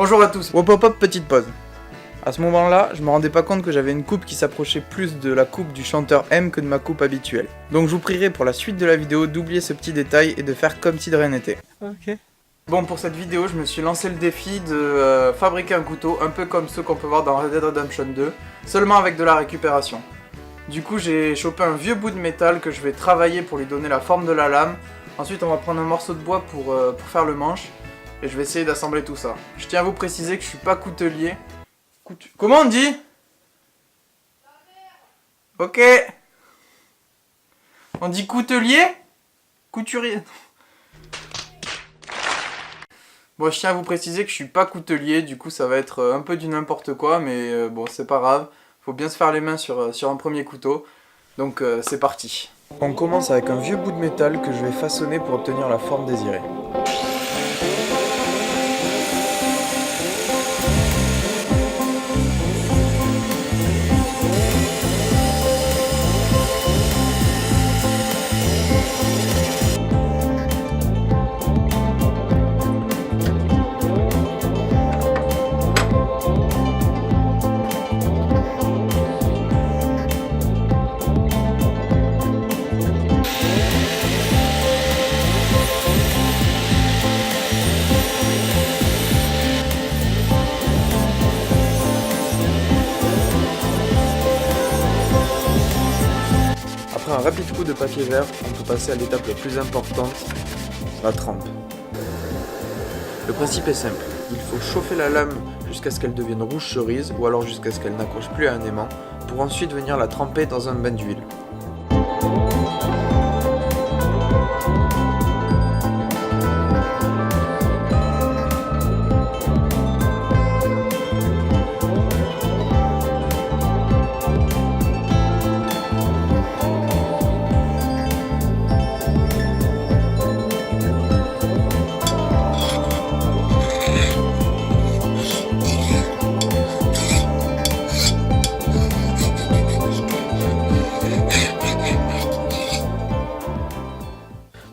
Bonjour à tous. Hop hop hop, petite pause. À ce moment-là, je me rendais pas compte que j'avais une coupe qui s'approchait plus de la coupe du chanteur M que de ma coupe habituelle. Donc je vous prierai pour la suite de la vidéo d'oublier ce petit détail et de faire comme si de rien n'était. Ok. Bon, pour cette vidéo, je me suis lancé le défi de fabriquer un couteau un peu comme ceux qu'on peut voir dans Red Dead Redemption 2, seulement avec de la récupération. Du coup, j'ai chopé un vieux bout de métal que je vais travailler pour lui donner la forme de la lame. Ensuite, on va prendre un morceau de bois pour faire le manche. Et je vais essayer d'assembler tout ça. Je tiens à vous préciser que je suis pas coutelier. Comment on dit? Ok. On dit coutelier? Couturier. Bon, je tiens à vous préciser que je suis pas coutelier. Du coup, ça va être un peu du n'importe quoi. Mais bon, c'est pas grave. Faut bien se faire les mains sur un premier couteau. Donc c'est parti. On commence avec un vieux bout de métal que je vais façonner pour obtenir la forme désirée. Après un rapide coup de papier vert, on peut passer à l'étape la plus importante, la trempe. Le principe est simple, il faut chauffer la lame jusqu'à ce qu'elle devienne rouge cerise ou alors jusqu'à ce qu'elle n'accroche plus à un aimant pour ensuite venir la tremper dans un bain d'huile.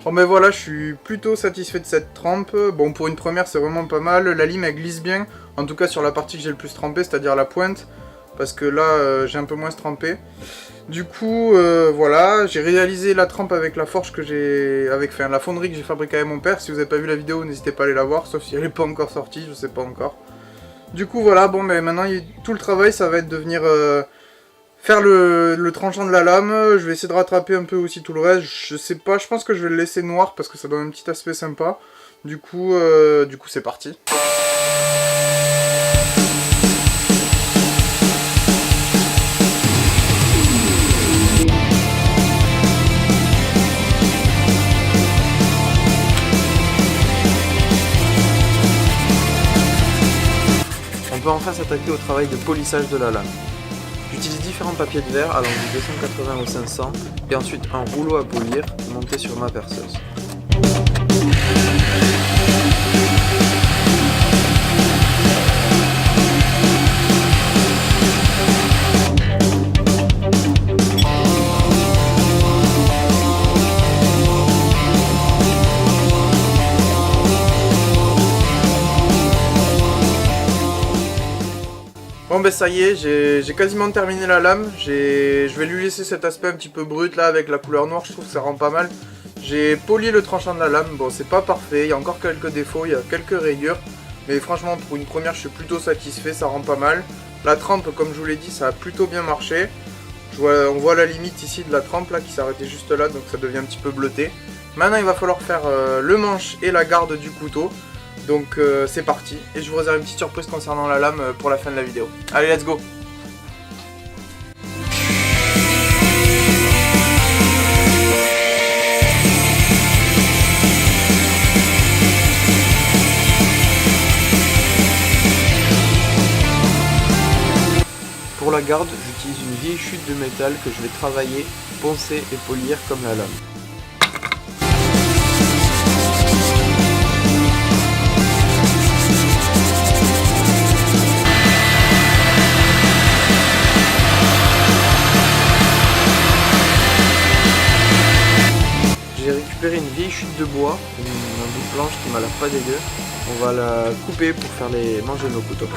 Bon ben voilà, je suis plutôt satisfait de cette trempe. Bon, pour une première, c'est vraiment pas mal. La lime, elle glisse bien. En tout cas, sur la partie que j'ai le plus trempé, c'est-à-dire la pointe. Parce que là, j'ai un peu moins trempé. Du coup, voilà, j'ai réalisé la trempe avec la forge que j'ai... Enfin, la fonderie que j'ai fabriquée avec mon père. Si vous n'avez pas vu la vidéo, n'hésitez pas à aller la voir. Sauf si elle n'est pas encore sortie, je sais pas encore. Du coup, voilà, bon, mais maintenant, tout le travail, ça va être de venir... faire le tranchant de la lame. Je vais essayer de rattraper un peu aussi tout le reste. Je sais pas, je pense que je vais le laisser noir parce que ça donne un petit aspect sympa. Du coup c'est parti. On peut enfin s'attaquer au travail de polissage de la lame. J'utilise différents papiers de verre allant du 280 au 500 et ensuite un rouleau à polir monté sur ma perceuse. Bon ben ça y est, j'ai quasiment terminé la lame, je vais lui laisser cet aspect un petit peu brut là avec la couleur noire, je trouve que ça rend pas mal. J'ai poli le tranchant de la lame, bon c'est pas parfait, il y a encore quelques défauts, il y a quelques rayures, mais franchement pour une première je suis plutôt satisfait, ça rend pas mal. La trempe comme je vous l'ai dit ça a plutôt bien marché, on voit la limite ici de la trempe là qui s'arrêtait juste là donc ça devient un petit peu bleuté. Maintenant il va falloir faire le manche et la garde du couteau. Donc c'est parti, et je vous réserve une petite surprise concernant la lame pour la fin de la vidéo. Allez, let's go! Pour la garde, j'utilise une vieille chute de métal que je vais travailler, poncer et polir comme la lame. récupéré une vieille chute de bois, un bout de planche qui m'a l'air pas dégueu. On va la couper pour faire les manches de nos couteaux.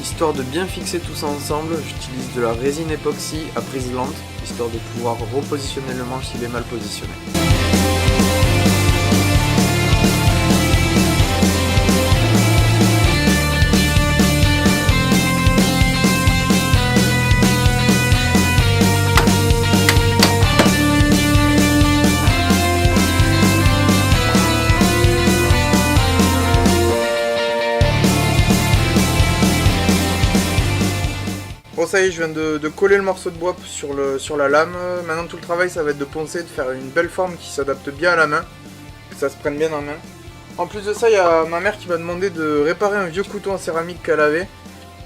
Histoire de bien fixer tout ça ensemble, j'utilise de la résine époxy à prise lente, histoire de pouvoir repositionner le manche s'il est mal positionné. Bon ça y est, je viens de coller le morceau de bois sur la lame. Maintenant tout le travail ça va être de poncer, de faire une belle forme qui s'adapte bien à la main, que ça se prenne bien en main. En plus de ça, il y a ma mère qui m'a demandé de réparer un vieux couteau en céramique qu'elle avait.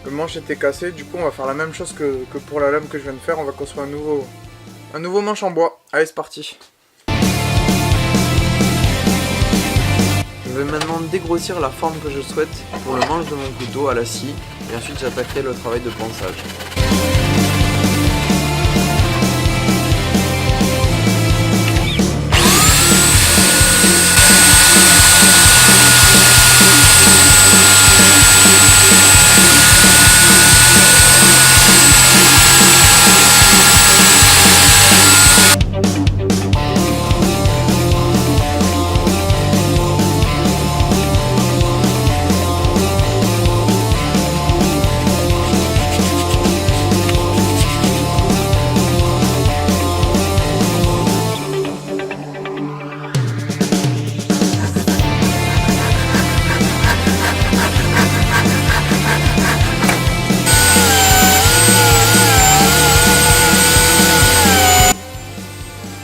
Le manche était cassé, du coup on va faire la même chose que pour la lame que je viens de faire, on va construire un nouveau manche en bois. Allez, c'est parti. Je vais maintenant dégrossir la forme que je souhaite pour le manche de mon couteau à la scie et ensuite j'attaquerai le travail de ponçage.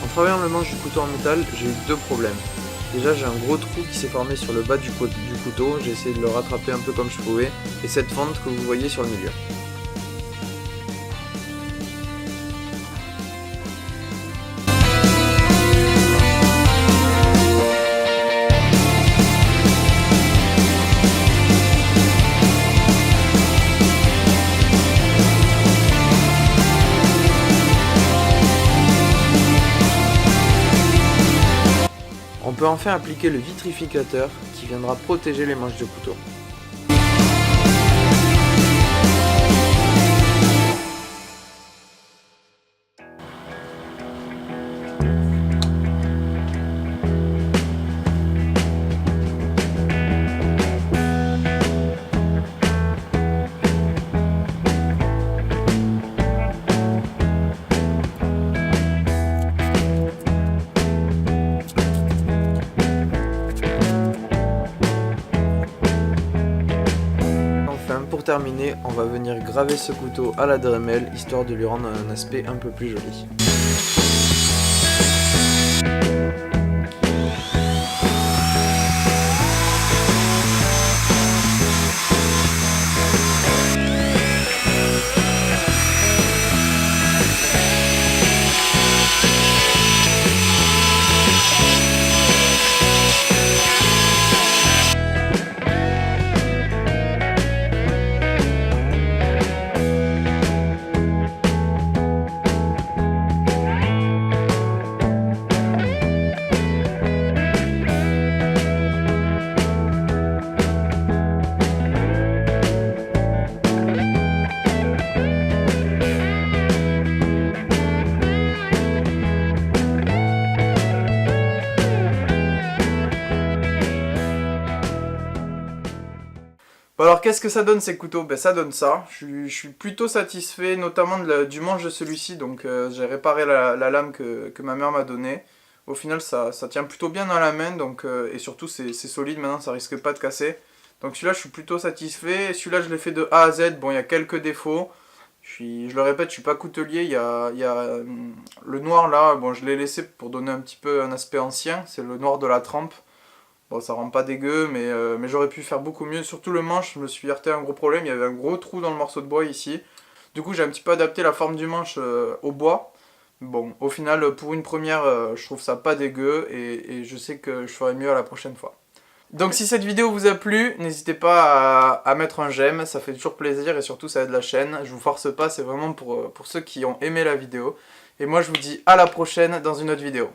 En travaillant le manche du couteau en métal, j'ai eu deux problèmes. Déjà, j'ai un gros trou qui s'est formé sur le bas du couteau, j'ai essayé de le rattraper un peu comme je pouvais, et cette fente que vous voyez sur le milieu. On peut enfin appliquer le vitrificateur qui viendra protéger les manches de couteau. Pour terminer, on va venir graver ce couteau à la Dremel, histoire de lui rendre un aspect un peu plus joli. Alors qu'est-ce que ça donne ces couteaux? Ben ça donne ça, je suis plutôt satisfait notamment du manche de celui-ci, donc j'ai réparé la lame que ma mère m'a donnée. Au final ça tient plutôt bien dans la main, donc, et surtout c'est solide maintenant, ça risque pas de casser. Donc celui-là je suis plutôt satisfait, celui-là je l'ai fait de A à Z, bon il y a quelques défauts, Je le répète, je suis pas coutelier, le noir là, bon je l'ai laissé pour donner un petit peu un aspect ancien, c'est le noir de la trempe. Bon ça rend pas dégueu, mais j'aurais pu faire beaucoup mieux, surtout le manche, je me suis heurté à un gros problème, il y avait un gros trou dans le morceau de bois ici. Du coup j'ai un petit peu adapté la forme du manche au bois. Bon, au final, pour une première, je trouve ça pas dégueu et je sais que je ferai mieux à la prochaine fois. Donc si cette vidéo vous a plu, n'hésitez pas à mettre un j'aime, ça fait toujours plaisir et surtout ça aide la chaîne. Je vous force pas, c'est vraiment pour ceux qui ont aimé la vidéo. Et moi je vous dis à la prochaine dans une autre vidéo.